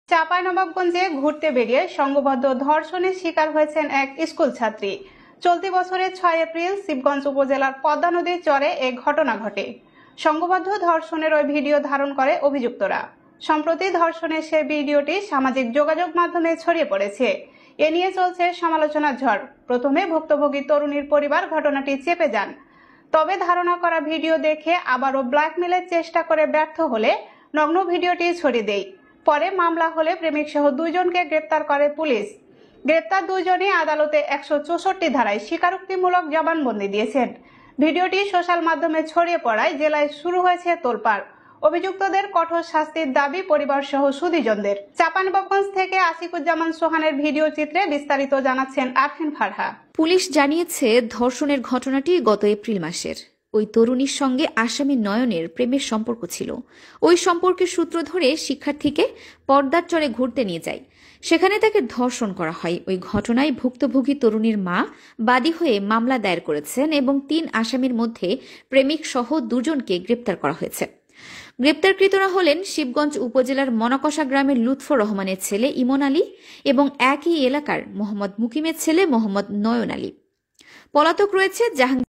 চাঁপাইনবাবগঞ্জে ঘুরতে বেরিয়ে সংঘবদ্ধ ধর্ষণের শিকার হয়েছেন এক স্কুল ছাত্রী। চলতি বছরের 6 এপ্রিল শিবগঞ্জ উপজেলার পদ্মা নদীর চরে এ ঘটনা ঘটে। সংঘবদ্ধ ধর্ষণের ওই ভিডিও ধারণ করে অভিযুক্তরা। সম্প্রতি ধর্ষণের সেই ভিডিওটি সামাজিক যোগাযোগ মাধ্যমে ছড়িয়ে পড়েছে। এ নিয়ে চলছে সমালোচনার ঝড়। প্রথমে ভুক্তভোগী তরুণীর পরিবার ঘটনাটি চেপে যান, তবে ধারণা করা ভিডিও দেখে আবারও ব্ল্যাকমেলের চেষ্টা করে ব্যর্থ হলে নগ্ন ভিডিওটি ছড়িয়ে দেয়। পরে মামলা হলে প্রেমিক সহ দুইজনকে গ্রেপ্তার করে পুলিশ। গ্রেপ্তার দুইজনই আদালতে 164 ধারায় স্বীকারোক্তিমূলক জবানবন্দি দিয়েছেন। ভিডিওটি সোশ্যাল মাধ্যমে ছড়িয়ে পড়ায় জেলায় শুরু হয়েছে তোলপাড়। অভিযুক্তদের কঠোর শাস্তির দাবি পরিবার সহ সুধীজনদের। চাঁপাইনবাবগঞ্জ থেকে আসিকুজ্জামান সোহানের ভিডিও চিত্রে বিস্তারিত জানাচ্ছেন আরফিন ফারহা। পুলিশ জানিয়েছে, ধর্ষণের ঘটনাটি গত এপ্রিল মাসের। ওই তরুণীর সঙ্গে আসামি নয়নের প্রেমের সম্পর্ক ছিল। ওই সম্পর্কের সূত্র ধরে শিক্ষার্থীকে পদ্মার চরে ঘুরতে নিয়ে যায়। সেখানে তাকে ধর্ষণ করা হয়। ওই ঘটনায় ভুক্তভোগী তরুণীর মা বাদী হয়ে মামলা দায়ের করেছেন এবং 3 আসামির মধ্যে প্রেমিক সহ 2 জনকে গ্রেপ্তার করা হয়েছে। গ্রেপ্তারকৃতরা হলেন শিবগঞ্জ উপজেলার মনাকষা গ্রামের লুৎফর রহমানের ছেলে ইমন আলী এবং একই এলাকার মোহাম্মদ মুকিমের ছেলে মোহাম্মদ নয়ন আলী। পলাতক রয়েছে জাহাঙ্গীর